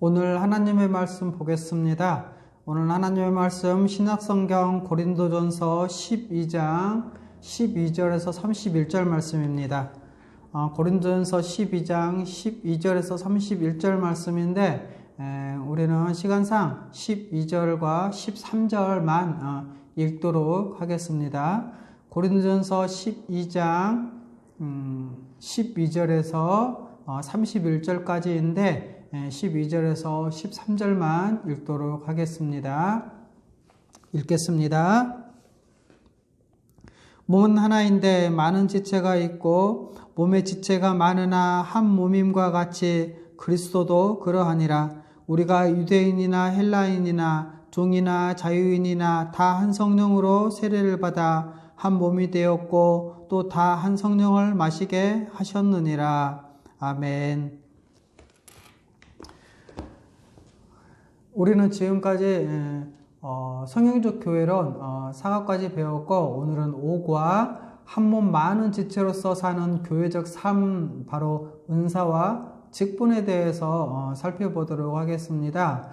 오늘 하나님의 말씀 보겠습니다. 오늘 하나님의 말씀 신약성경 고린도전서 12장 12절에서 31절 말씀입니다. 고린도전서 12장 12절에서 31절 말씀인데 우리는 시간상 12절과 13절만 읽도록 하겠습니다. 고린도전서 12장 12절에서 31절까지인데 12절에서 13절만 읽도록 하겠습니다. 읽겠습니다. 몸은 하나인데 많은 지체가 있고 몸의 지체가 많으나 한 몸임과 같이 그리스도도 그러하니라. 우리가 유대인이나 헬라인이나 종이나 자유인이나 다 한 성령으로 세례를 받아 한 몸이 되었고 또 다 한 성령을 마시게 하셨느니라. 아멘. 우리는 지금까지 성경적 교회론 4과까지 배웠고 오늘은 5과 한 몸 많은 지체로서 사는 교회적 삶, 바로 은사와 직분에 대해서 살펴보도록 하겠습니다.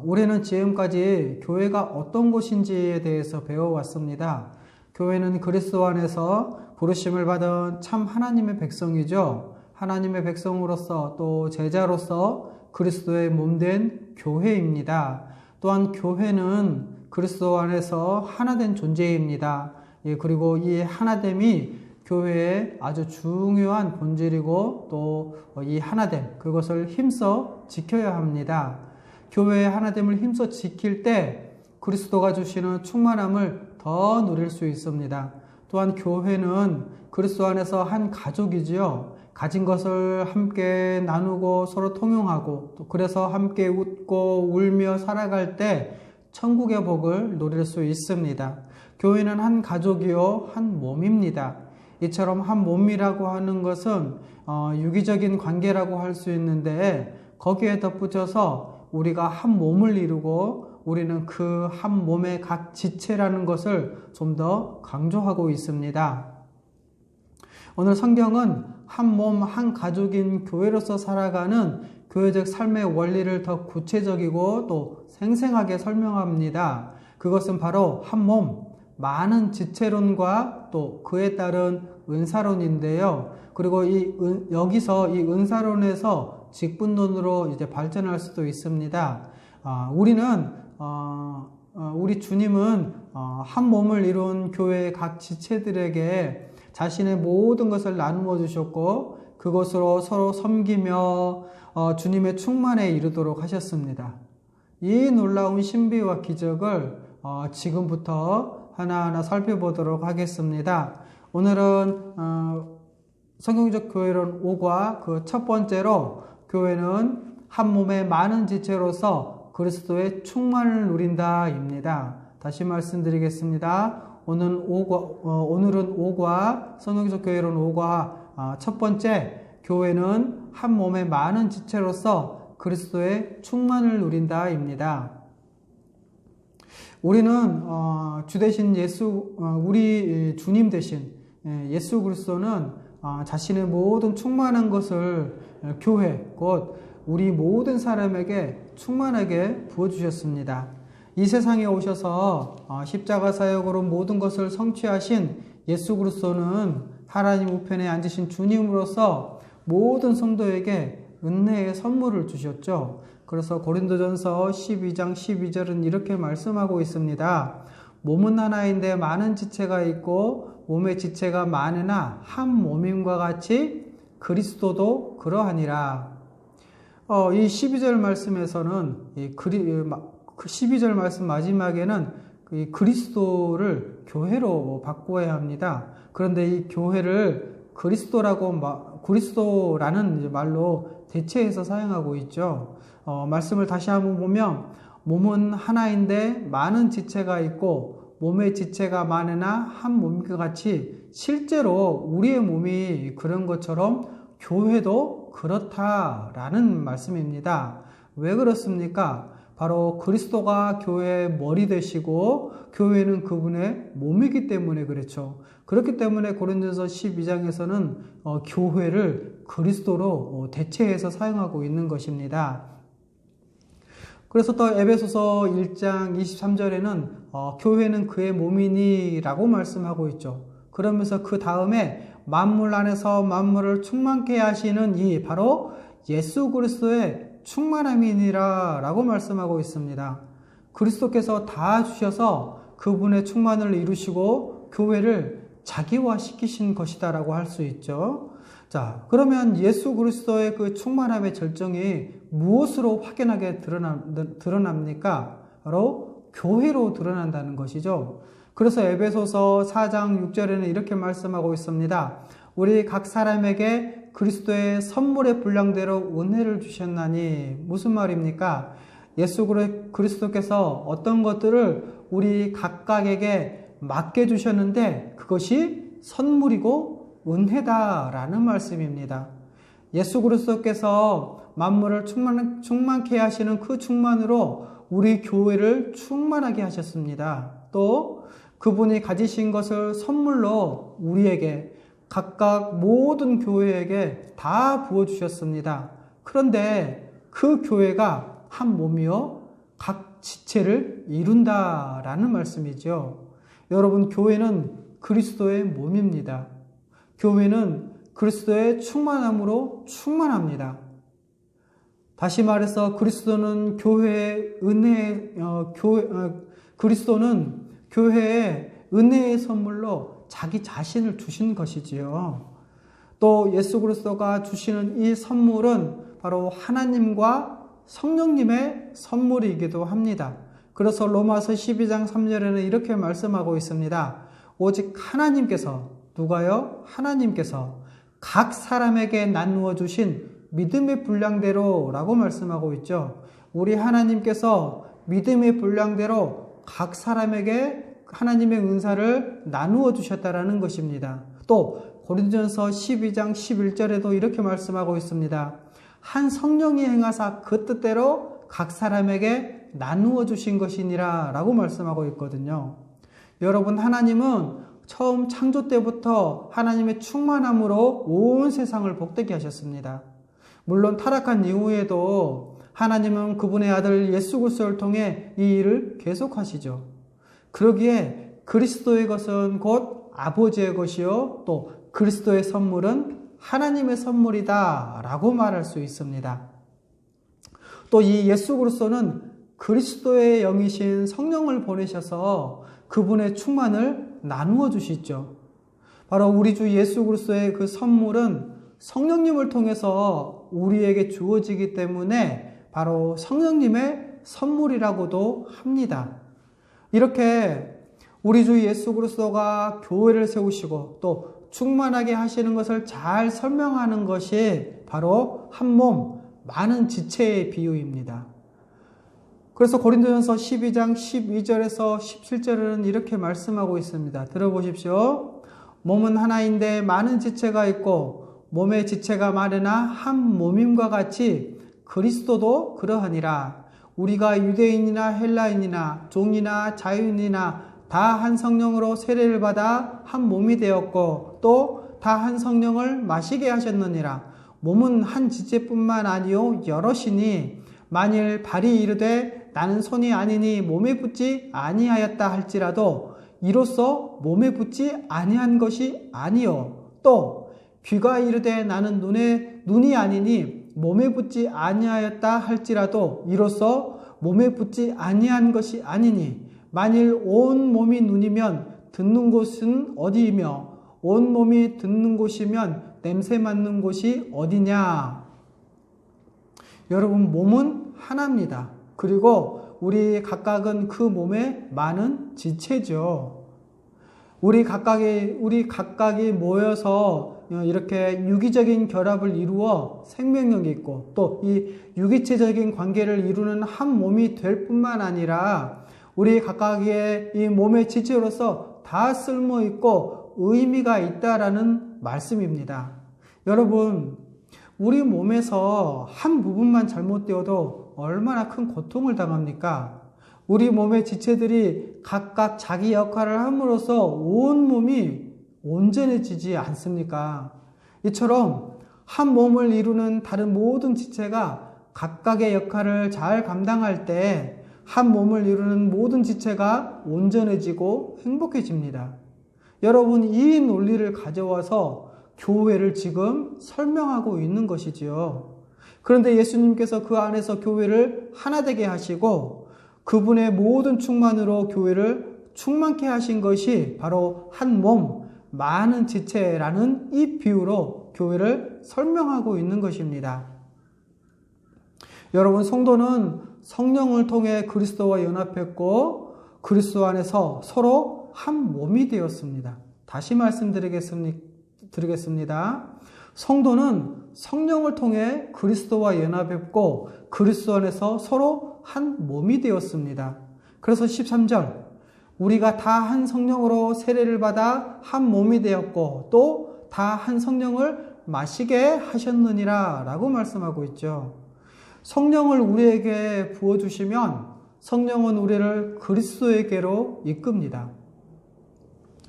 우리는 지금까지 교회가 어떤 곳인지에 대해서 배워왔습니다. 교회는 그리스도 안에서 부르심을 받은 참 하나님의 백성이죠. 하나님의 백성으로서 또 제자로서 그리스도의 몸된 교회입니다. 또한 교회는 그리스도 안에서 하나된 존재입니다. 그리고 이 하나됨이 교회의 아주 중요한 본질이고 또 이 하나됨, 그것을 힘써 지켜야 합니다. 교회의 하나됨을 힘써 지킬 때 그리스도가 주시는 충만함을 더 누릴 수 있습니다. 또한 교회는 그리스도 안에서 한 가족이지요. 가진 것을 함께 나누고 서로 통용하고 또 그래서 함께 웃고 울며 살아갈 때 천국의 복을 누릴 수 있습니다. 교회는 한 가족이요 한 몸입니다. 이처럼 한 몸이라고 하는 것은 유기적인 관계라고 할 수 있는데 거기에 덧붙여서 우리가 한 몸을 이루고 우리는 그 한 몸의 각 지체라는 것을 좀 더 강조하고 있습니다. 오늘 성경은 한 몸, 한 가족인 교회로서 살아가는 교회적 삶의 원리를 더 구체적이고 또 생생하게 설명합니다. 그것은 바로 한 몸, 많은 지체론과 또 그에 따른 은사론인데요. 그리고 여기서 이 은사론에서 직분론으로 이제 발전할 수도 있습니다. 우리 주님은 한 몸을 이룬 교회의 각 지체들에게 자신의 모든 것을 나누어 주셨고 그것으로 서로 섬기며 주님의 충만에 이르도록 하셨습니다. 이 놀라운 신비와 기적을 지금부터 하나하나 살펴보도록 하겠습니다. 오늘은 성경적 교회론 5과 그 첫 번째로 교회는 한 몸의 많은 지체로서 그리스도의 충만을 누린다입니다. 다시 말씀드리겠습니다. 오늘은 5과 성경적 교회론 5과 첫 번째, 교회는 한 몸의 많은 지체로서 그리스도의 충만을 누린다입니다. 우리는 주 대신 우리 주님 대신 예수 그리스도는 자신의 모든 충만한 것을 교회, 곧 우리 모든 사람에게 충만하게 부어주셨습니다. 이 세상에 오셔서 십자가 사역으로 모든 것을 성취하신 예수 그리스도는 하나님 우편에 앉으신 주님으로서 모든 성도에게 은혜의 선물을 주셨죠. 그래서 고린도전서 12장 12절은 이렇게 말씀하고 있습니다. 몸은 하나인데 많은 지체가 있고 몸의 지체가 많으나 한 몸임과 같이 그리스도도 그러하니라. 이 12절 말씀에서는 12절 말씀 마지막에는 그리스도를 교회로 바꾸어야 합니다. 그런데 이 교회를 그리스도라는 말로 대체해서 사용하고 있죠. 말씀을 다시 한번 보면 몸은 하나인데 많은 지체가 있고 몸의 지체가 많으나 한 몸과 같이 실제로 우리의 몸이 그런 것처럼 교회도 그렇다라는 말씀입니다. 왜 그렇습니까? 바로 그리스도가 교회의 머리 되시고 교회는 그분의 몸이기 때문에 그렇죠. 그렇기 때문에 고린도전서 12장에서는 교회를 그리스도로 대체해서 사용하고 있는 것입니다. 그래서 또 에베소서 1장 23절에는 교회는 그의 몸이니 라고 말씀하고 있죠. 그러면서 그 다음에 만물 안에서 만물을 충만케 하시는 이 바로 예수 그리스도의 충만함이니라 라고 말씀하고 있습니다. 그리스도께서 다 주셔서 그분의 충만을 이루시고 교회를 자기화시키신 것이다 라고 할 수 있죠. 자, 그러면 예수 그리스도의 그 충만함의 절정이 무엇으로 확연하게 드러납니까? 바로 교회로 드러난다는 것이죠. 그래서 에베소서 4장 6절에는 이렇게 말씀하고 있습니다. 우리 각 사람에게 그리스도의 선물의 분량대로 은혜를 주셨나니. 무슨 말입니까? 예수 그리스도께서 어떤 것들을 우리 각각에게 맡겨주셨는데 그것이 선물이고 은혜다라는 말씀입니다. 예수 그리스도께서 만물을 충만케 하시는 그 충만으로 우리 교회를 충만하게 하셨습니다. 또 그분이 가지신 것을 선물로 우리에게 각각 모든 교회에게 다 부어주셨습니다. 그런데 그 교회가 한 몸이요 각 지체를 이룬다라는 말씀이죠. 여러분, 교회는 그리스도의 몸입니다. 교회는 그리스도의 충만함으로 충만합니다. 다시 말해서 그리스도는 그리스도는 교회에 은혜의 선물로 자기 자신을 주신 것이지요. 또 예수 그리스도가 주시는 이 선물은 바로 하나님과 성령님의 선물이기도 합니다. 그래서 로마서 12장 3절에는 이렇게 말씀하고 있습니다. 오직 하나님께서, 누가요? 하나님께서 각 사람에게 나누어 주신 믿음의 분량대로 라고 말씀하고 있죠. 우리 하나님께서 믿음의 분량대로 각 사람에게 하나님의 은사를 나누어 주셨다라는 것입니다. 또 고린도전서 12장 11절에도 이렇게 말씀하고 있습니다. 한 성령이 행하사 그 뜻대로 각 사람에게 나누어 주신 것이니라 라고 말씀하고 있거든요. 여러분, 하나님은 처음 창조 때부터 하나님의 충만함으로 온 세상을 복되게 하셨습니다. 물론 타락한 이후에도 하나님은 그분의 아들 예수 그리스도를 통해 이 일을 계속하시죠. 그러기에 그리스도의 것은 곧 아버지의 것이요 또 그리스도의 선물은 하나님의 선물이다 라고 말할 수 있습니다. 또 이 예수 그리스도는 그리스도의 영이신 성령을 보내셔서 그분의 충만을 나누어 주시죠. 바로 우리 주 예수 그리스도의 그 선물은 성령님을 통해서 우리에게 주어지기 때문에 바로 성령님의 선물이라고도 합니다. 이렇게 우리 주 예수 그리스도가 교회를 세우시고 또 충만하게 하시는 것을 잘 설명하는 것이 바로 한 몸, 많은 지체의 비유입니다. 그래서 고린도전서 12장 12절에서 17절에는 이렇게 말씀하고 있습니다. 들어보십시오. 몸은 하나인데 많은 지체가 있고 몸의 지체가 많으나 한 몸임과 같이 그리스도도 그러하니라. 우리가 유대인이나 헬라인이나 종이나 자유인이나 다 한 성령으로 세례를 받아 한 몸이 되었고 또 다 한 성령을 마시게 하셨느니라. 몸은 한 지체뿐만 아니요 여럿이니 만일 발이 이르되 나는 손이 아니니 몸에 붙지 아니하였다 할지라도 이로써 몸에 붙지 아니한 것이 아니요 또 귀가 이르되 나는 눈이 아니니 몸에 붙지 아니하였다 할지라도 이로써 몸에 붙지 아니한 것이 아니니 만일 온 몸이 눈이면 듣는 곳은 어디이며 온 몸이 듣는 곳이면 냄새 맡는 곳이 어디냐. 여러분, 몸은 하나입니다. 그리고 우리 각각은 그 몸의 많은 지체죠. 우리 각각이 모여서 이렇게 유기적인 결합을 이루어 생명력이 있고 또 이 유기체적인 관계를 이루는 한 몸이 될 뿐만 아니라 우리 각각의 이 몸의 지체로서 다 쓸모 있고 의미가 있다라는 말씀입니다. 여러분, 우리 몸에서 한 부분만 잘못되어도 얼마나 큰 고통을 당합니까? 우리 몸의 지체들이 각각 자기 역할을 함으로써 온 몸이 온전해지지 않습니까? 이처럼 한 몸을 이루는 다른 모든 지체가 각각의 역할을 잘 감당할 때 한 몸을 이루는 모든 지체가 온전해지고 행복해집니다. 여러분, 이 논리를 가져와서 교회를 지금 설명하고 있는 것이지요. 그런데 예수님께서 그 안에서 교회를 하나 되게 하시고 그분의 모든 충만으로 교회를 충만케 하신 것이 바로 한 몸, 많은 지체라는 이 비유로 교회를 설명하고 있는 것입니다. 여러분, 성도는 성령을 통해 그리스도와 연합했고 그리스도 안에서 서로 한 몸이 되었습니다. 다시 말씀드리겠습니다. 성도는 성령을 통해 그리스도와 연합했고 그리스도 안에서 서로 한 몸이 되었습니다. 그래서 13절, 우리가 다 한 성령으로 세례를 받아 한 몸이 되었고 또 다 한 성령을 마시게 하셨느니라 라고 말씀하고 있죠. 성령을 우리에게 부어주시면 성령은 우리를 그리스도에게로 이끕니다.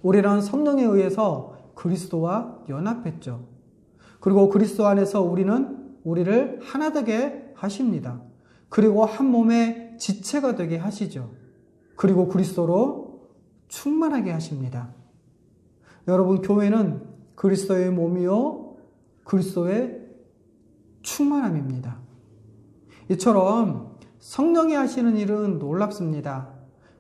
우리는 성령에 의해서 그리스도와 연합했죠. 그리고 그리스도 안에서 우리를 하나 되게 하십니다. 그리고 한 몸의 지체가 되게 하시죠. 그리고 그리스도로 충만하게 하십니다. 여러분, 교회는 그리스도의 몸이요 그리스도의 충만함입니다. 이처럼 성령이 하시는 일은 놀랍습니다.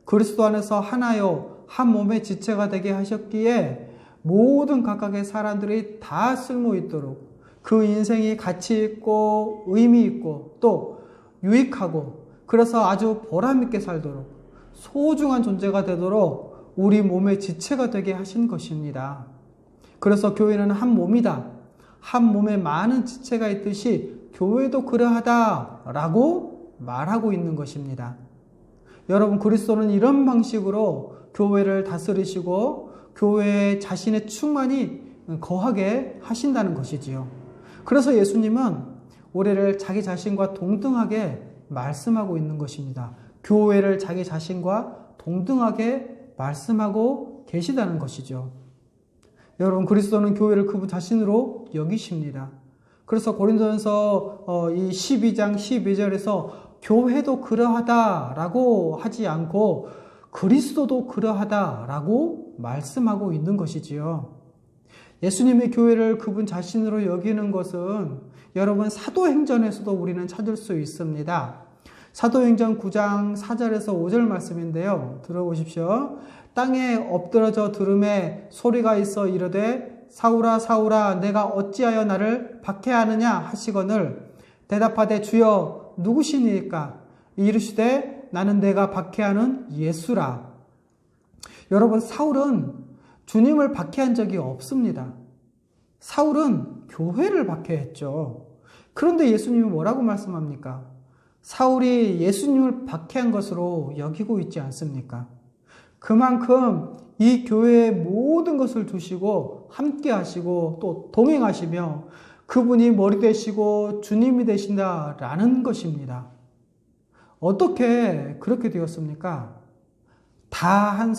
그리스도 안에서 하나요 한 몸의 지체가 되게 하셨기에 모든 각각의 사람들이 다 쓸모 있도록 그 인생이 가치 있고 의미 있고 또 유익하고 그래서 아주 보람 있게 살도록 소중한 존재가 되도록 우리 몸의 지체가 되게 하신 것입니다. 그래서 교회는 한 몸이다. 한 몸에 많은 지체가 있듯이 교회도 그러하다라고 말하고 있는 것입니다. 여러분, 그리스도는 이런 방식으로 교회를 다스리시고 교회에 자신의 충만이 거하게 하신다는 것이지요. 그래서 예수님은 우리를 자기 자신과 동등하게 말씀하고 있는 것입니다. 교회를 자기 자신과 동등하게 말씀하고 계시다는 것이죠. 여러분, 그리스도는 교회를 그분 자신으로 여기십니다. 그래서 고린도전서 이 12장 12절에서 교회도 그러하다라고 하지 않고 그리스도도 그러하다라고 말씀하고 있는 것이지요. 예수님의 교회를 그분 자신으로 여기는 것은 여러분 사도행전에서도 우리는 찾을 수 있습니다. 사도행전 9장 4절에서 5절 말씀인데요. 들어보십시오. 땅에 엎드러져 들음에 소리가 있어 이르되 사울아 사울아 내가 어찌하여 나를 박해하느냐 하시거늘 대답하되 주여 누구시니까 이르시되 나는 내가 박해하는 예수라. 여러분, 사울은 주님을 박해한 적이 없습니다. 사울은 교회를 박해했죠. 그런데 예수님이 뭐라고 말씀합니까? 사울이 예수님을 박해한 것으로 여기고 있지 않습니까? 그만큼 이 교회의 모든 것을 두시고 함께 하시고 또 동행하시며 그분이 머리 되시고 주님이 되신다라는 것입니다. 어떻게 그렇게 되었습니까? 다 한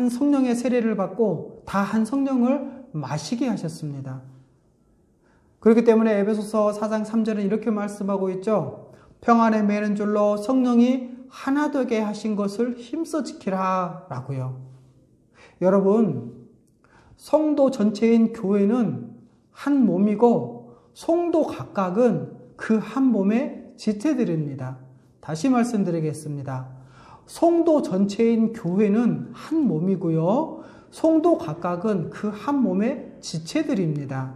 성령의 세례를 받고 다 한 성령을 마시게 하셨습니다. 그렇기 때문에 에베소서 4장 3절은 이렇게 말씀하고 있죠. 평안에 매는 줄로 성령이 하나 되게 하신 것을 힘써 지키라 라고요. 여러분, 성도 전체인 교회는 한 몸이고 성도 각각은 그 한 몸의 지체들입니다. 다시 말씀드리겠습니다. 성도 전체인 교회는 한 몸이고요. 성도 각각은 그 한 몸의 지체들입니다.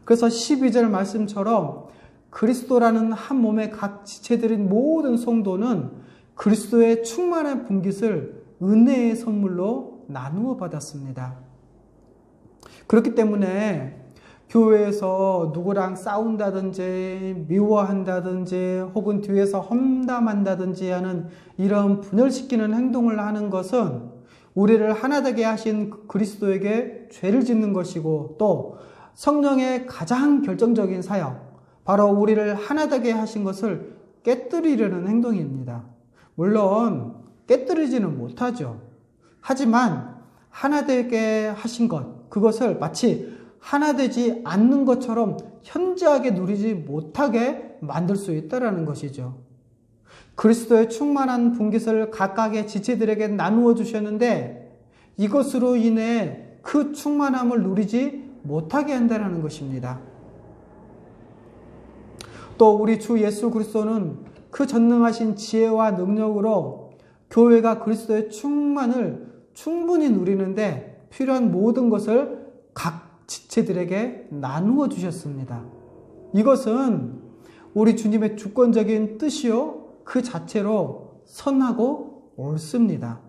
그래서 12절 말씀처럼 그리스도라는 한 몸의 각 지체들인 모든 성도는 그리스도의 충만한 분깃을 은혜의 선물로 나누어 받았습니다. 그렇기 때문에 교회에서 누구랑 싸운다든지 미워한다든지 혹은 뒤에서 험담한다든지 하는 이런 분열시키는 행동을 하는 것은 우리를 하나 되게 하신 그리스도에게 죄를 짓는 것이고 또 성령의 가장 결정적인 사역, 바로 우리를 하나 되게 하신 것을 깨뜨리려는 행동입니다. 물론 깨뜨리지는 못하죠. 하지만 하나 되게 하신 것, 그것을 마치 하나 되지 않는 것처럼 현저하게 누리지 못하게 만들 수 있다는 것이죠. 그리스도의 충만한 분깃을 각각의 지체들에게 나누어 주셨는데 이것으로 인해 그 충만함을 누리지 못하게 한다는 것입니다. 또 우리 주 예수 그리스도는 그 전능하신 지혜와 능력으로 교회가 그리스도의 충만을 충분히 누리는데 필요한 모든 것을 각 지체들에게 나누어 주셨습니다. 이것은 우리 주님의 주권적인 뜻이요 그 자체로 선하고 옳습니다.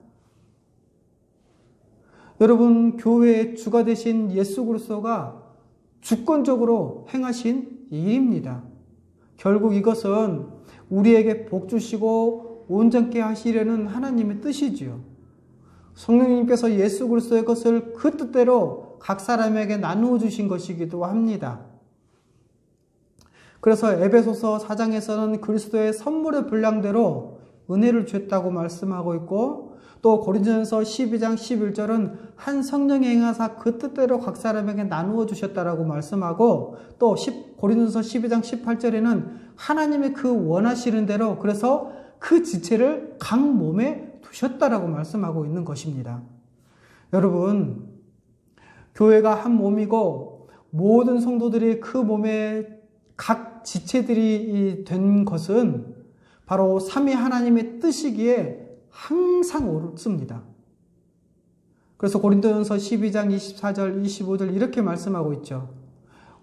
여러분, 교회의 주가 되신 예수 그리스도가 주권적으로 행하신 일입니다. 결국 이것은 우리에게 복 주시고 온전케 하시려는 하나님의 뜻이지요. 성령님께서 예수 그리스도의 것을 그 뜻대로 각 사람에게 나누어 주신 것이기도 합니다. 그래서 에베소서 4장에서는 그리스도의 선물의 분량대로 은혜를 주셨다고 말씀하고 있고, 또 고린도전서 12장 11절은 한 성령이 행하사 그 뜻대로 각 사람에게 나누어 주셨다라고 말씀하고, 또 고린도전서 12장 18절에는 하나님의 그 원하시는 대로 그래서 그 지체를 각 몸에 두셨다라고 말씀하고 있는 것입니다. 여러분, 교회가 한 몸이고 모든 성도들이 그 몸의 각 지체들이 된 것은 바로 삼위 하나님의 뜻이기에 항상 옳습니다. 그래서 고린도전서 12장 24절 25절 이렇게 말씀하고 있죠.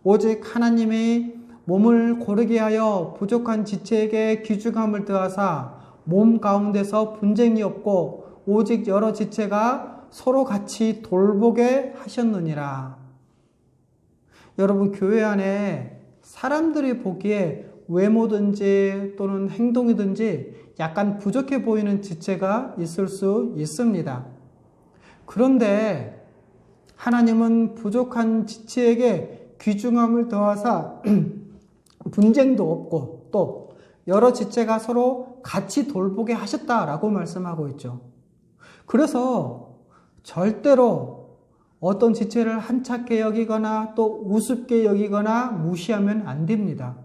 오직 하나님이 몸을 고르게 하여 부족한 지체에게 귀중함을 더하사 몸 가운데서 분쟁이 없고 오직 여러 지체가 서로 같이 돌보게 하셨느니라. 여러분, 교회 안에 사람들이 보기에 외모든지 또는 행동이든지 약간 부족해 보이는 지체가 있을 수 있습니다. 그런데 하나님은 부족한 지체에게 귀중함을 더하사 분쟁도 없고 또 여러 지체가 서로 같이 돌보게 하셨다라고 말씀하고 있죠. 그래서 절대로 어떤 지체를 한착해 여기거나 또 우습게 여기거나 무시하면 안 됩니다.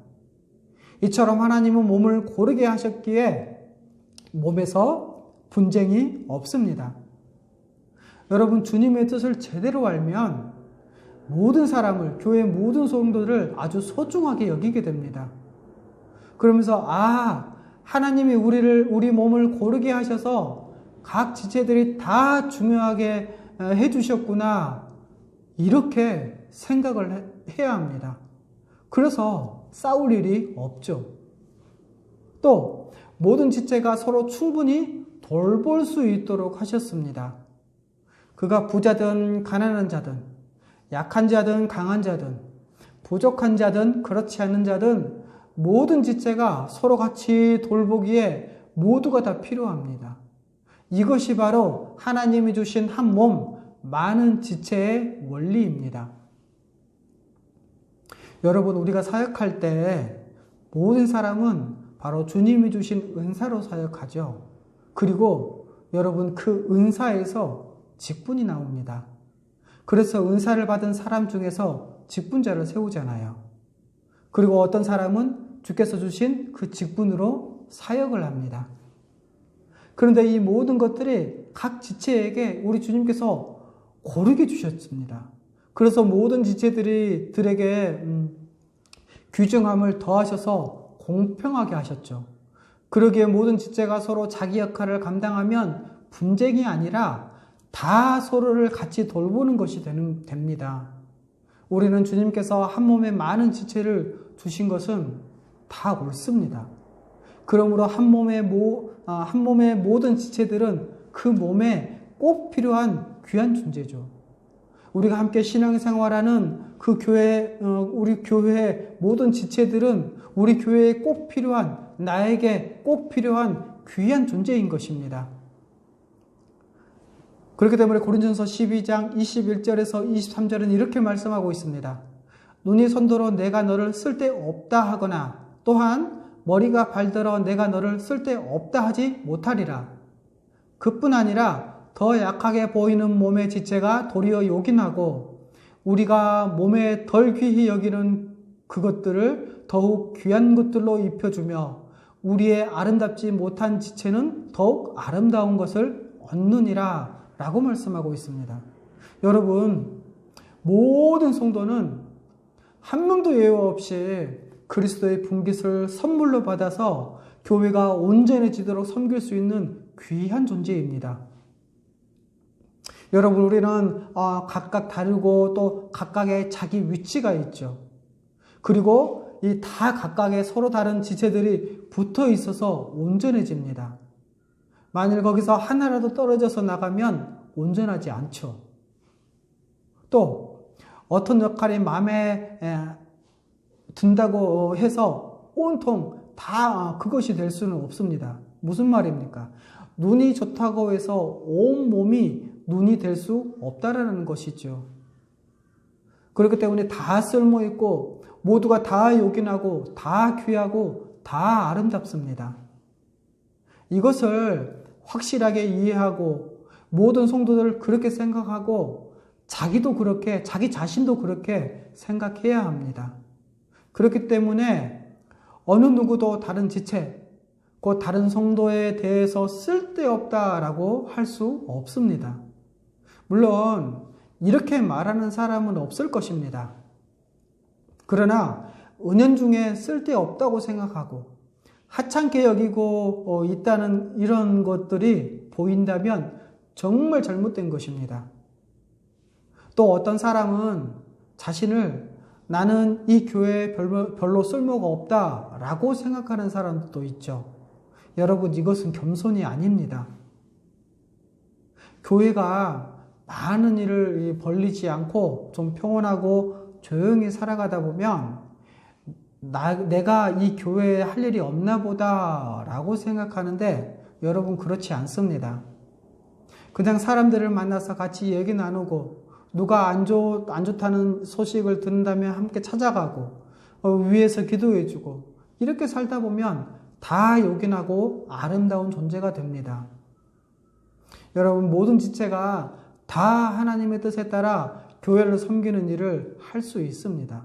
이처럼 하나님은 몸을 고르게 하셨기에 몸에서 분쟁이 없습니다. 여러분, 주님의 뜻을 제대로 알면 모든 사람을, 교회의 모든 성도들을 아주 소중하게 여기게 됩니다. 그러면서 하나님이 우리 몸을 고르게 하셔서 각 지체들이 다 중요하게 해주셨구나, 이렇게 생각을 해야 합니다. 그래서 싸울 일이 없죠. 또 모든 지체가 서로 충분히 돌볼 수 있도록 하셨습니다. 그가 부자든 가난한 자든 약한 자든 강한 자든 부족한 자든 그렇지 않은 자든 모든 지체가 서로 같이 돌보기에 모두가 다 필요합니다. 이것이 바로 하나님이 주신 한 몸, 많은 지체의 원리입니다. 여러분, 우리가 사역할 때 모든 사람은 바로 주님이 주신 은사로 사역하죠. 그리고 여러분, 그 은사에서 직분이 나옵니다. 그래서 은사를 받은 사람 중에서 직분자를 세우잖아요. 그리고 어떤 사람은 주께서 주신 그 직분으로 사역을 합니다. 그런데 이 모든 것들이 각 지체에게 우리 주님께서 고르게 주셨습니다. 그래서 모든 지체들에게 귀중함을 더하셔서 공평하게 하셨죠. 그러기에 모든 지체가 서로 자기 역할을 감당하면 분쟁이 아니라 다 서로를 같이 돌보는 것이 됩니다. 우리는 주님께서 한 몸에 많은 지체를 주신 것은 다 옳습니다. 그러므로 한 몸의 모든 지체들은 그 몸에 꼭 필요한 귀한 존재죠. 우리가 함께 신앙생활하는 그 우리 교회의 모든 지체들은 우리 교회에 꼭 필요한, 나에게 꼭 필요한 귀한 존재인 것입니다. 그렇기 때문에 고린도전서 12장 21절에서 23절은 이렇게 말씀하고 있습니다. 눈이 선도로 내가 너를 쓸데없다 하거나 또한 머리가 발들어 내가 너를 쓸데없다 하지 못하리라. 그뿐 아니라 더 약하게 보이는 몸의 지체가 도리어 요긴하고 우리가 몸에 덜 귀히 여기는 그것들을 더욱 귀한 것들로 입혀주며 우리의 아름답지 못한 지체는 더욱 아름다운 것을 얻느니라 라고 말씀하고 있습니다. 여러분, 모든 성도는 한 명도 예외 없이 그리스도의 분깃을 선물로 받아서 교회가 온전해지도록 섬길 수 있는 귀한 존재입니다. 여러분, 우리는 각각 다르고 또 각각의 자기 위치가 있죠. 그리고 이 다 각각의 서로 다른 지체들이 붙어 있어서 온전해집니다. 만일 거기서 하나라도 떨어져서 나가면 온전하지 않죠. 또 어떤 역할이 마음에 든다고 해서 온통 다 그것이 될 수는 없습니다. 무슨 말입니까? 눈이 좋다고 해서 온 몸이 눈이 될 수 없다라는 것이죠. 그렇기 때문에 다 쓸모있고 모두가 다 요긴하고 다 귀하고 다 아름답습니다. 이것을 확실하게 이해하고 모든 성도들을 그렇게 생각하고 자기도 그렇게, 자기 자신도 그렇게 생각해야 합니다. 그렇기 때문에 어느 누구도 다른 지체, 그 다른 성도에 대해서 쓸데없다라고 할 수 없습니다. 물론 이렇게 말하는 사람은 없을 것입니다. 그러나 은연중에 쓸데없다고 생각하고 하찮게 여기고 있다는 이런 것들이 보인다면 정말 잘못된 것입니다. 또 어떤 사람은 자신을 나는 이 교회에 별로 쓸모가 없다라고 생각하는 사람도 있죠. 여러분, 이것은 겸손이 아닙니다. 교회가 많은 일을 벌리지 않고 좀 평온하고 조용히 살아가다 보면 내가 이 교회에 할 일이 없나 보다라고 생각하는데 여러분, 그렇지 않습니다. 그냥 사람들을 만나서 같이 얘기 나누고 누가 안 좋다는 소식을 듣는다면 함께 찾아가고 위에서 기도해주고 이렇게 살다 보면 다 요긴하고 아름다운 존재가 됩니다. 여러분, 모든 지체가 다 하나님의 뜻에 따라 교회를 섬기는 일을 할 수 있습니다.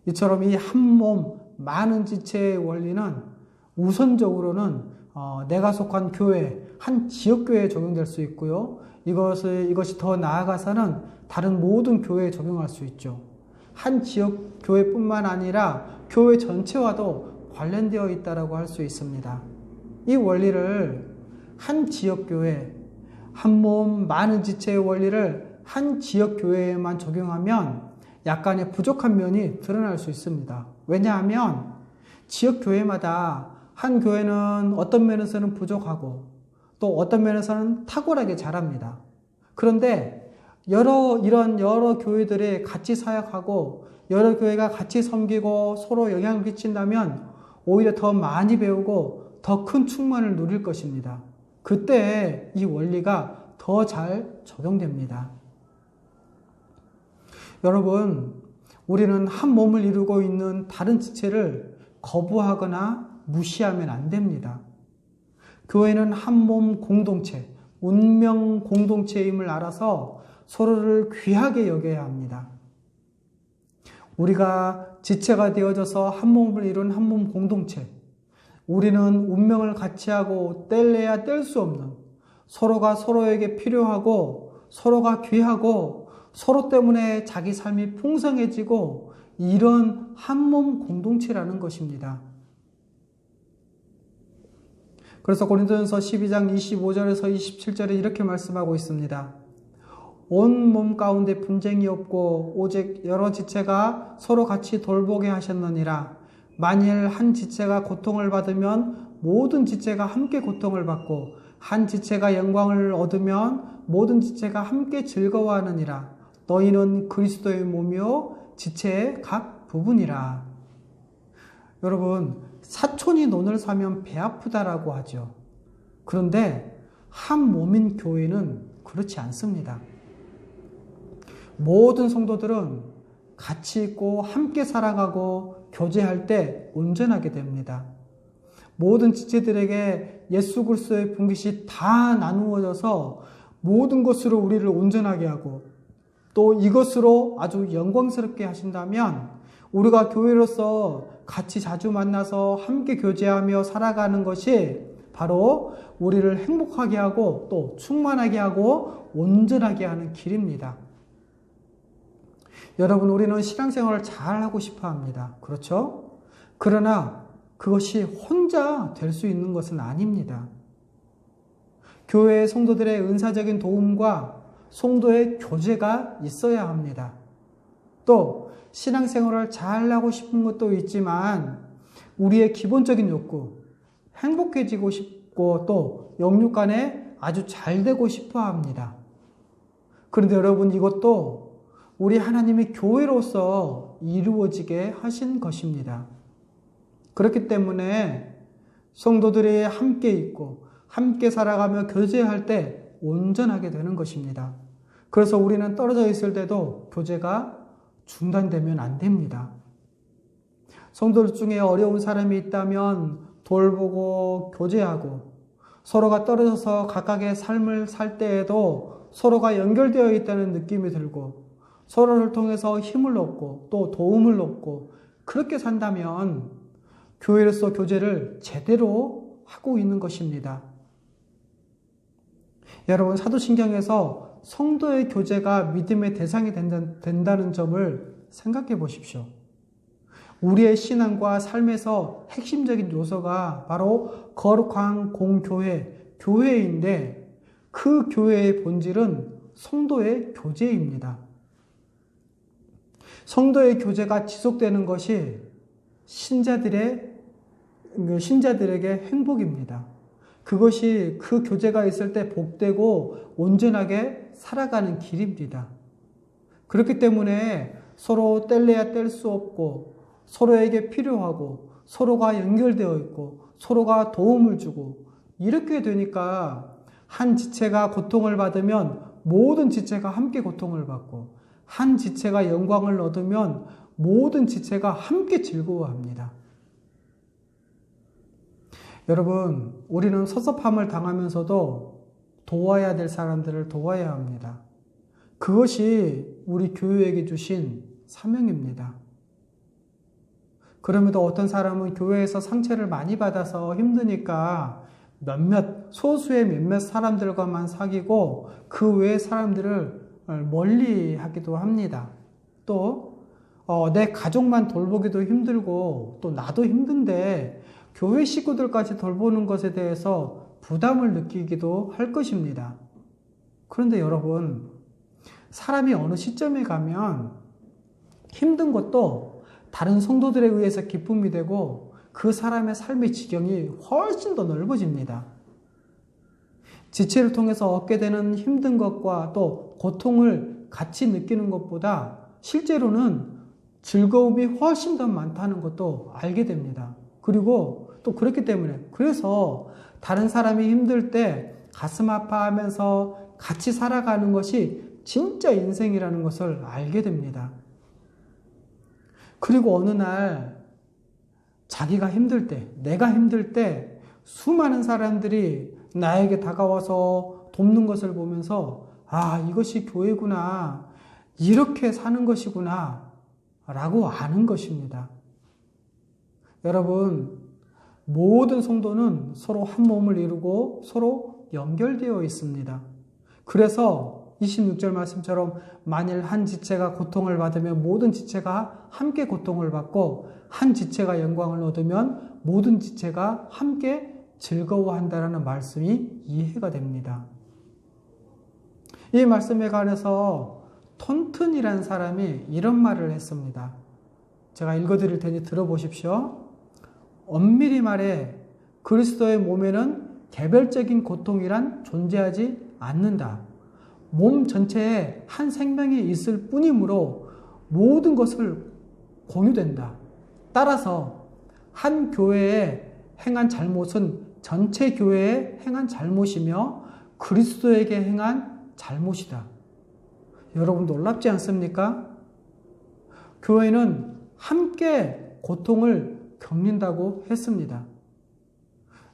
이처럼 이 한 몸 많은 지체의 원리는 우선적으로는 내가 속한 교회, 한 지역교회에 적용될 수 있고요. 이것이 더 나아가서는 다른 모든 교회에 적용할 수 있죠. 한 지역 교회뿐만 아니라 교회 전체와도 관련되어 있다고 할 수 있습니다. 이 원리를 한 지역 교회, 한 몸 많은 지체의 원리를 한 지역 교회에만 적용하면 약간의 부족한 면이 드러날 수 있습니다. 왜냐하면 지역 교회마다 한 교회는 어떤 면에서는 부족하고 또 어떤 면에서는 탁월하게 잘합니다. 그런데 여러 교회들이 같이 사역하고 여러 교회가 같이 섬기고 서로 영향을 끼친다면 오히려 더 많이 배우고 더 큰 충만을 누릴 것입니다. 그때 이 원리가 더 잘 적용됩니다. 여러분, 우리는 한 몸을 이루고 있는 다른 지체를 거부하거나 무시하면 안 됩니다. 교회는 한 몸 공동체, 운명 공동체임을 알아서 서로를 귀하게 여겨야 합니다. 우리가 지체가 되어져서 한 몸을 이룬 한 몸 공동체, 우리는 운명을 같이 하고 뗄래야 뗄 수 없는, 서로가 서로에게 필요하고 서로가 귀하고 서로 때문에 자기 삶이 풍성해지고 이런 한 몸 공동체라는 것입니다. 그래서 고린도전서 12장 25절에서 27절에 이렇게 말씀하고 있습니다. 온 몸 가운데 분쟁이 없고 오직 여러 지체가 서로 같이 돌보게 하셨느니라. 만일 한 지체가 고통을 받으면 모든 지체가 함께 고통을 받고 한 지체가 영광을 얻으면 모든 지체가 함께 즐거워하느니라. 너희는 그리스도의 몸이요 지체의 각 부분이라. 여러분, 사촌이 논을 사면 배 아프다라고 하죠. 그런데 한 몸인 교회는 그렇지 않습니다. 모든 성도들은 같이 있고 함께 살아가고 교제할 때 온전하게 됩니다. 모든 지체들에게 예수 그리스도의 분깃이 다 나누어져서 모든 것으로 우리를 온전하게 하고 또 이것으로 아주 영광스럽게 하신다면 우리가 교회로서 같이 자주 만나서 함께 교제하며 살아가는 것이 바로 우리를 행복하게 하고 또 충만하게 하고 온전하게 하는 길입니다. 여러분, 우리는 신앙생활을 잘 하고 싶어 합니다. 그렇죠? 그러나 그것이 혼자 될 수 있는 것은 아닙니다. 교회 성도들의 은사적인 도움과 성도의 교제가 있어야 합니다. 또 신앙생활을 잘 하고 싶은 것도 있지만 우리의 기본적인 욕구, 행복해지고 싶고 또 영육간에 아주 잘 되고 싶어 합니다. 그런데 여러분, 이것도 우리 하나님의 교회로서 이루어지게 하신 것입니다. 그렇기 때문에 성도들이 함께 있고 함께 살아가며 교제할 때 온전하게 되는 것입니다. 그래서 우리는 떨어져 있을 때도 교제가 중단되면 안 됩니다. 성도들 중에 어려운 사람이 있다면 돌보고 교제하고 서로가 떨어져서 각각의 삶을 살 때에도 서로가 연결되어 있다는 느낌이 들고 서로를 통해서 힘을 얻고 또 도움을 얻고 그렇게 산다면 교회로서 교제를 제대로 하고 있는 것입니다. 여러분, 사도신경에서 성도의 교제가 믿음의 대상이 된다는 점을 생각해 보십시오. 우리의 신앙과 삶에서 핵심적인 요소가 바로 거룩한 공교회, 교회인데 그 교회의 본질은 성도의 교제입니다. 성도의 교제가 지속되는 것이 신자들에게 행복입니다. 그것이 그 교제가 있을 때 복되고 온전하게 살아가는 길입니다. 그렇기 때문에 서로 뗄래야 뗄 수 없고 서로에게 필요하고 서로가 연결되어 있고 서로가 도움을 주고 이렇게 되니까 한 지체가 고통을 받으면 모든 지체가 함께 고통을 받고 한 지체가 영광을 얻으면 모든 지체가 함께 즐거워합니다. 여러분, 우리는 섭섭함을 당하면서도 도와야 될 사람들을 도와야 합니다. 그것이 우리 교회에게 주신 사명입니다. 그럼에도 어떤 사람은 교회에서 상처를 많이 받아서 힘드니까 소수의 몇몇 사람들과만 사귀고 그 외의 사람들을 멀리 하기도 합니다. 또 내 가족만 돌보기도 힘들고 또 나도 힘든데 교회 식구들까지 돌보는 것에 대해서 부담을 느끼기도 할 것입니다. 그런데 여러분, 사람이 어느 시점에 가면 힘든 것도 다른 성도들에 의해서 기쁨이 되고 그 사람의 삶의 지경이 훨씬 더 넓어집니다. 지체를 통해서 얻게 되는 힘든 것과 또 고통을 같이 느끼는 것보다 실제로는 즐거움이 훨씬 더 많다는 것도 알게 됩니다. 그리고 또 그렇기 때문에 그래서 다른 사람이 힘들 때 가슴 아파하면서 같이 살아가는 것이 진짜 인생이라는 것을 알게 됩니다. 그리고 어느 날 자기가 힘들 때, 내가 힘들 때 수많은 사람들이 나에게 다가와서 돕는 것을 보면서 이것이 교회구나, 이렇게 사는 것이구나 라고 아는 것입니다. 여러분, 모든 성도는 서로 한 몸을 이루고 서로 연결되어 있습니다. 그래서 26절 말씀처럼 만일 한 지체가 고통을 받으면 모든 지체가 함께 고통을 받고 한 지체가 영광을 얻으면 모든 지체가 함께 즐거워한다라는 말씀이 이해가 됩니다. 이 말씀에 관해서 톤튼이라는 사람이 이런 말을 했습니다. 제가 읽어드릴 테니 들어보십시오. 엄밀히 말해 그리스도의 몸에는 개별적인 고통이란 존재하지 않는다. 몸 전체에 한 생명이 있을 뿐이므로 모든 것을 공유된다. 따라서 한 교회에 행한 잘못은 전체 교회에 행한 잘못이며 그리스도에게 행한 잘못이다. 여러분 놀랍지 않습니까? 교회는 함께 고통을 겪는다고 했습니다.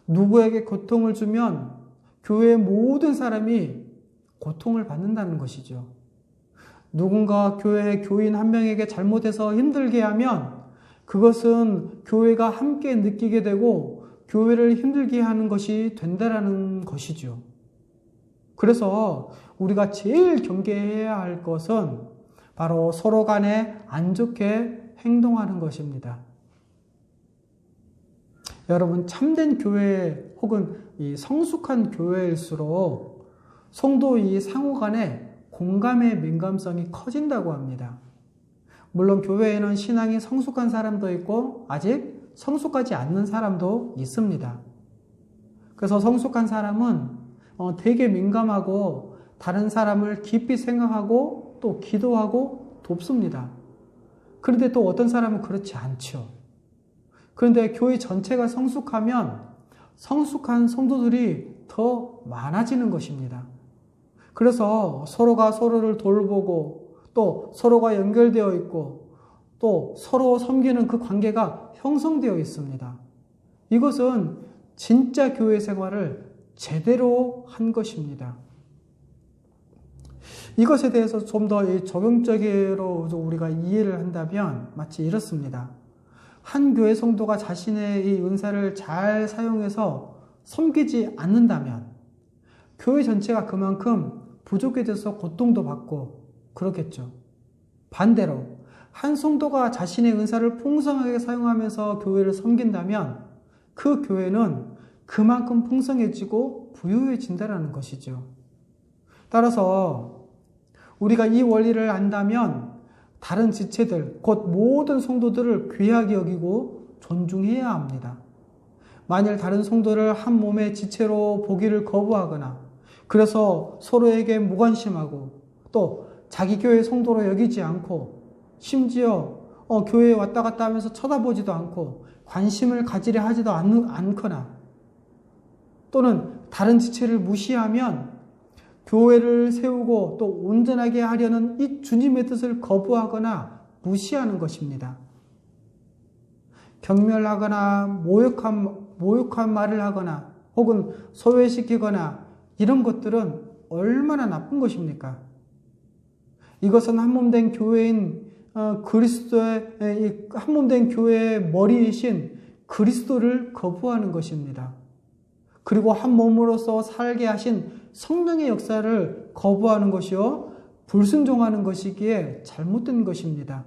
누구에게 고통을 주면 교회의 모든 사람이 고통을 받는다는 것이죠. 누군가 교회 교인 한 명에게 잘못해서 힘들게 하면 그것은 교회가 함께 느끼게 되고 교회를 힘들게 하는 것이 된다라는 것이죠. 그래서 우리가 제일 경계해야 할 것은 바로 서로 간에 안 좋게 행동하는 것입니다. 여러분, 참된 교회 혹은 이 성숙한 교회일수록 성도 이 상호 간에 공감의 민감성이 커진다고 합니다. 물론 교회에는 신앙이 성숙한 사람도 있고 아직 성숙하지 않는 사람도 있습니다. 그래서 성숙한 사람은 되게 민감하고 다른 사람을 깊이 생각하고 또 기도하고 돕습니다. 그런데 또 어떤 사람은 그렇지 않죠. 그런데 교회 전체가 성숙하면 성숙한 성도들이 더 많아지는 것입니다. 그래서 서로가 서로를 돌보고 또 서로가 연결되어 있고 또 서로 섬기는 그 관계가 형성되어 있습니다. 이것은 진짜 교회 생활을 제대로 한 것입니다. 이것에 대해서 좀 더 적용적으로 우리가 이해를 한다면 마치 이렇습니다. 한 교회 성도가 자신의 이 은사를 잘 사용해서 섬기지 않는다면 교회 전체가 그만큼 부족해져서 고통도 받고 그렇겠죠. 반대로 한 성도가 자신의 은사를 풍성하게 사용하면서 교회를 섬긴다면 그 교회는 그만큼 풍성해지고 부유해진다는 것이죠. 따라서 우리가 이 원리를 안다면 다른 지체들, 곧 모든 성도들을 귀하게 여기고 존중해야 합니다. 만일 다른 성도를 한 몸의 지체로 보기를 거부하거나 그래서 서로에게 무관심하고 또 자기 교회 성도로 여기지 않고 심지어 교회에 왔다 갔다 하면서 쳐다보지도 않고 관심을 가지려 하지도 않거나 또는 다른 지체를 무시하면 교회를 세우고 또 온전하게 하려는 이 주님의 뜻을 거부하거나 무시하는 것입니다. 경멸하거나 모욕한 말을 하거나 혹은 소외시키거나 이런 것들은 얼마나 나쁜 것입니까? 이것은 한몸된 교회인 그리스도의 한몸된 교회의 머리이신 그리스도를 거부하는 것입니다. 그리고 한 몸으로서 살게 하신 성령의 역사를 거부하는 것이요 불순종하는 것이기에 잘못된 것입니다.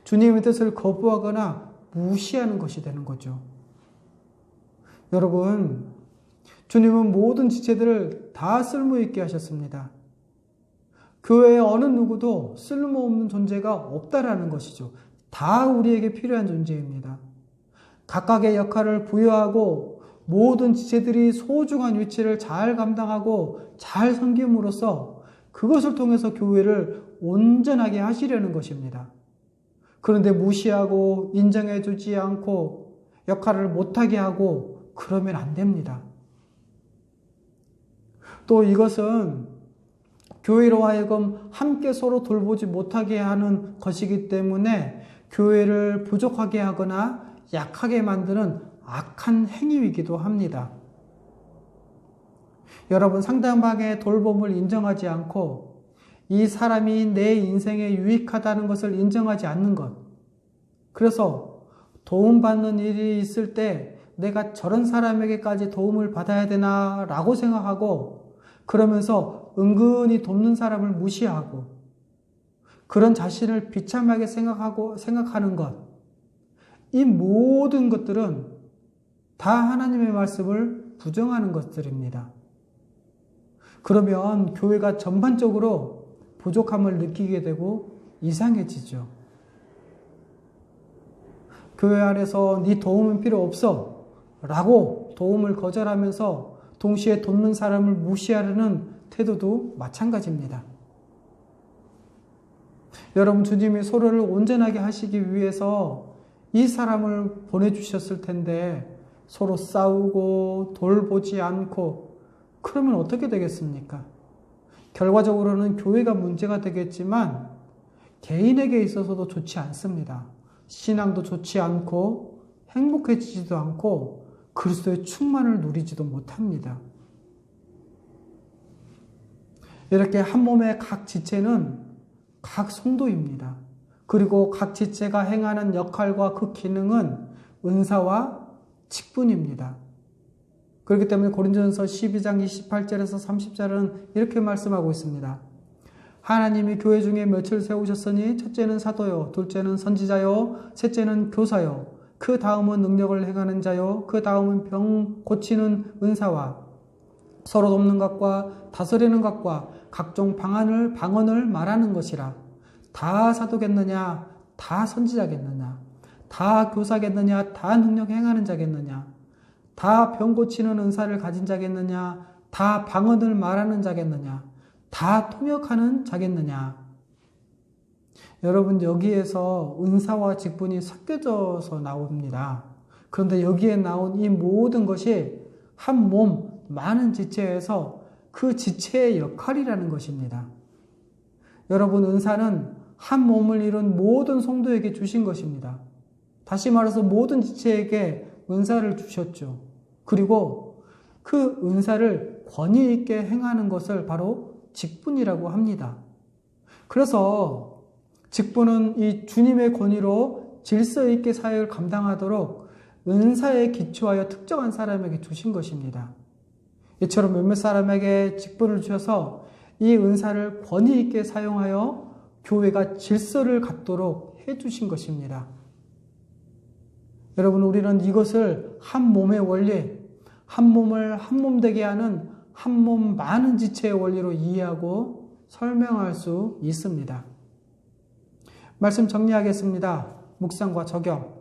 주님의 뜻을 거부하거나 무시하는 것이 되는 거죠. 여러분, 주님은 모든 지체들을 다 쓸모있게 하셨습니다. 교회의 어느 누구도 쓸모없는 존재가 없다라는 것이죠. 다 우리에게 필요한 존재입니다. 각각의 역할을 부여하고 모든 지체들이 소중한 위치를 잘 감당하고 잘 섬김으로써 그것을 통해서 교회를 온전하게 하시려는 것입니다. 그런데 무시하고 인정해주지 않고 역할을 못하게 하고 그러면 안 됩니다. 또 이것은 교회로 하여금 함께 서로 돌보지 못하게 하는 것이기 때문에 교회를 부족하게 하거나 약하게 만드는 악한 행위이기도 합니다. 여러분, 상대방의 돌봄을 인정하지 않고 이 사람이 내 인생에 유익하다는 것을 인정하지 않는 것. 그래서 도움받는 일이 있을 때 내가 저런 사람에게까지 도움을 받아야 되나 라고 생각하고 그러면서 은근히 돕는 사람을 무시하고 그런 자신을 비참하게 생각하는 것. 이 모든 것들은 다 하나님의 말씀을 부정하는 것들입니다. 그러면 교회가 전반적으로 부족함을 느끼게 되고 이상해지죠. 교회 안에서 네 도움은 필요 없어 라고 도움을 거절하면서 동시에 돕는 사람을 무시하려는 태도도 마찬가지입니다. 여러분, 주님이 서로를 온전하게 하시기 위해서 이 사람을 보내주셨을 텐데 서로 싸우고 돌보지 않고 그러면 어떻게 되겠습니까? 결과적으로는 교회가 문제가 되겠지만 개인에게 있어서도 좋지 않습니다. 신앙도 좋지 않고 행복해지지도 않고 그리스도의 충만을 누리지도 못합니다. 이렇게 한 몸의 각 지체는 각 성도입니다. 그리고 각 지체가 행하는 역할과 그 기능은 은사와 직분입니다. 그렇기 때문에 고린도전서 12장 28절에서 30절은 이렇게 말씀하고 있습니다. 하나님이 교회 중에 몇을 세우셨으니 첫째는 사도요, 둘째는 선지자요, 셋째는 교사요, 그 다음은 능력을 행하는 자요, 그 다음은 병 고치는 은사와 서로 돕는 것과 다스리는 것과 각종 방언을 말하는 것이라. 다 사도겠느냐? 다 선지자겠느냐? 다 교사겠느냐? 다 능력 행하는 자겠느냐? 다 병 고치는 은사를 가진 자겠느냐? 다 방언을 말하는 자겠느냐? 다 통역하는 자겠느냐? 여러분, 여기에서 은사와 직분이 섞여져서 나옵니다. 그런데 여기에 나온 이 모든 것이 한 몸, 많은 지체에서 그 지체의 역할이라는 것입니다. 여러분, 은사는 한 몸을 이룬 모든 성도에게 주신 것입니다. 다시 말해서 모든 지체에게 은사를 주셨죠. 그리고 그 은사를 권위 있게 행하는 것을 바로 직분이라고 합니다. 그래서 직분은 이 주님의 권위로 질서 있게 사역을 감당하도록 은사에 기초하여 특정한 사람에게 주신 것입니다. 이처럼 몇몇 사람에게 직분을 주셔서 이 은사를 권위 있게 사용하여 교회가 질서를 갖도록 해주신 것입니다. 여러분, 우리는 이것을 한 몸의 원리, 한 몸을 한 몸 되게 하는 한 몸 많은 지체의 원리로 이해하고 설명할 수 있습니다. 말씀 정리하겠습니다. 묵상과 적용.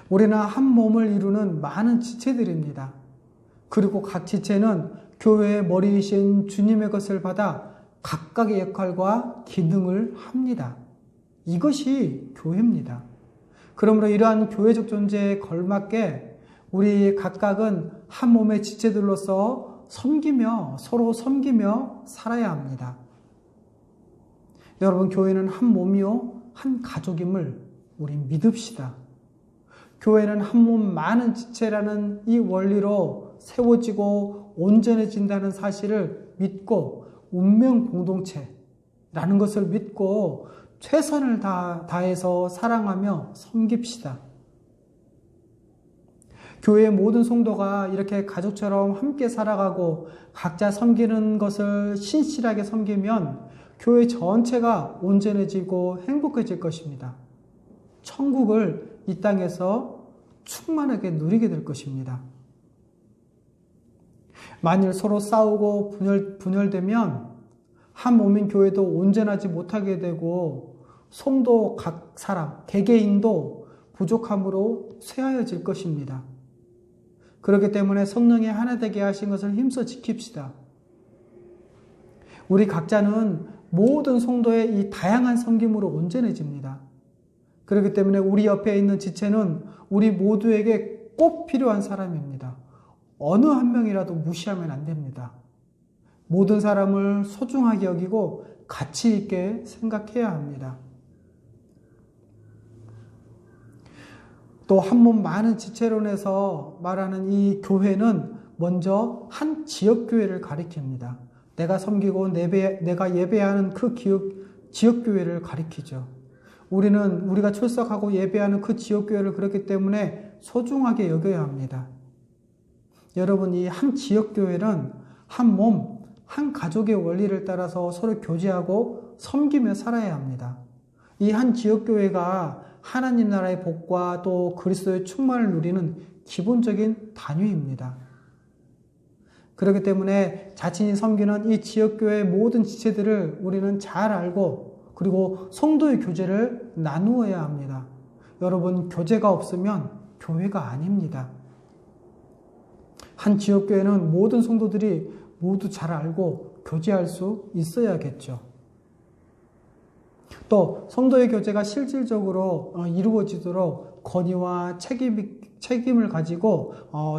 우리는 한 몸을 이루는 많은 지체들입니다. 그리고 각 지체는 교회의 머리이신 주님의 것을 받아 각각의 역할과 기능을 합니다. 이것이 교회입니다. 그러므로 이러한 교회적 존재에 걸맞게 우리 각각은 한 몸의 지체들로서 서로 섬기며 살아야 합니다. 여러분, 교회는 한 몸이요, 한 가족임을 우리 믿읍시다. 교회는 한 몸 많은 지체라는 이 원리로 세워지고 온전해진다는 사실을 믿고 운명 공동체라는 것을 믿고 최선을 다해서 사랑하며 섬깁시다. 교회의 모든 성도가 이렇게 가족처럼 함께 살아가고 각자 섬기는 것을 신실하게 섬기면 교회 전체가 온전해지고 행복해질 것입니다. 천국을 이 땅에서 충만하게 누리게 될 것입니다. 만일 서로 싸우고 분열되면 한 몸인 교회도 온전하지 못하게 되고 성도 각 사람, 개개인도 부족함으로 쇠하여질 것입니다. 그렇기 때문에 성령이 하나 되게 하신 것을 힘써 지킵시다. 우리 각자는 모든 성도의 이 다양한 섬김으로 온전해집니다. 그렇기 때문에 우리 옆에 있는 지체는 우리 모두에게 꼭 필요한 사람입니다. 어느 한 명이라도 무시하면 안 됩니다. 모든 사람을 소중하게 여기고 가치 있게 생각해야 합니다. 또 한 몸 많은 지체론에서 말하는 이 교회는 먼저 한 지역교회를 가리킵니다. 내가 섬기고 내가 예배하는 그 지역교회를 가리키죠. 우리가 출석하고 예배하는 그 지역교회를 그렇기 때문에 소중하게 여겨야 합니다. 여러분, 이 한 지역교회는 한 몸, 한 가족의 원리를 따라서 서로 교제하고 섬기며 살아야 합니다. 이 한 지역교회가 하나님 나라의 복과 또 그리스도의 충만을 누리는 기본적인 단위입니다. 그렇기 때문에 자신이 섬기는 이 지역교회의 모든 지체들을 우리는 잘 알고 그리고 성도의 교제를 나누어야 합니다. 여러분, 교제가 없으면 교회가 아닙니다. 한 지역교회는 모든 성도들이 모두 잘 알고 교제할 수 있어야겠죠. 또 성도의 교제가 실질적으로 이루어지도록 권위와 책임을 가지고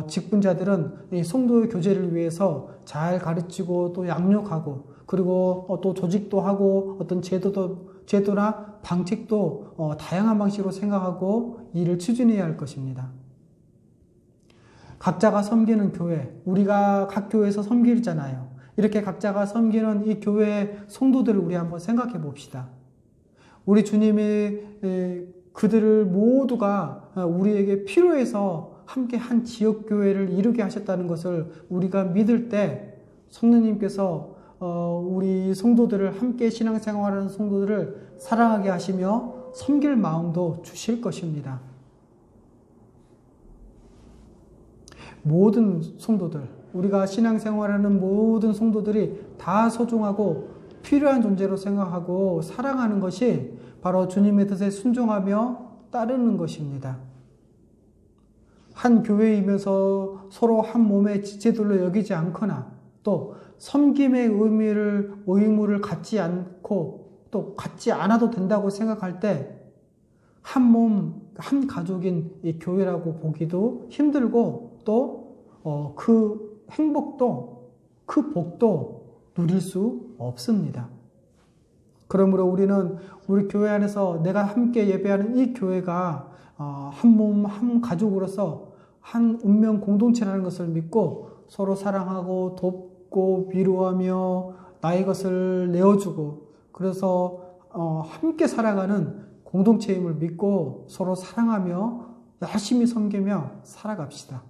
직분자들은 이 성도의 교제를 위해서 잘 가르치고 또 양육하고 그리고 또 조직도 하고 어떤 제도나 방식도 다양한 방식으로 생각하고 일을 추진해야 할 것입니다. 각자가 섬기는 교회, 우리가 각 교회에서 섬기잖아요. 이렇게 각자가 섬기는 이 교회의 성도들을 우리 한번 생각해 봅시다. 우리 주님이 그들을 모두가 우리에게 필요해서 함께 한 지역교회를 이루게 하셨다는 것을 우리가 믿을 때 성령님께서 우리 성도들을 함께 신앙생활하는 성도들을 사랑하게 하시며 섬길 마음도 주실 것입니다. 모든 성도들, 우리가 신앙생활하는 모든 성도들이 다 소중하고 필요한 존재로 생각하고 사랑하는 것이 바로 주님의 뜻에 순종하며 따르는 것입니다. 한 교회이면서 서로 한 몸의 지체들로 여기지 않거나 또 섬김의 의무를 갖지 않고 또 갖지 않아도 된다고 생각할 때 한 몸, 한 가족인 이 교회라고 보기도 힘들고 또 그 행복도 그 복도 누릴 수 없습니다. 그러므로 우리는 우리 교회 안에서 내가 함께 예배하는 이 교회가 한 몸, 한 가족으로서 한 운명 공동체라는 것을 믿고 서로 사랑하고 돕고 위로하며 나의 것을 내어주고 그래서 함께 살아가는 공동체임을 믿고 서로 사랑하며 열심히 섬기며 살아갑시다.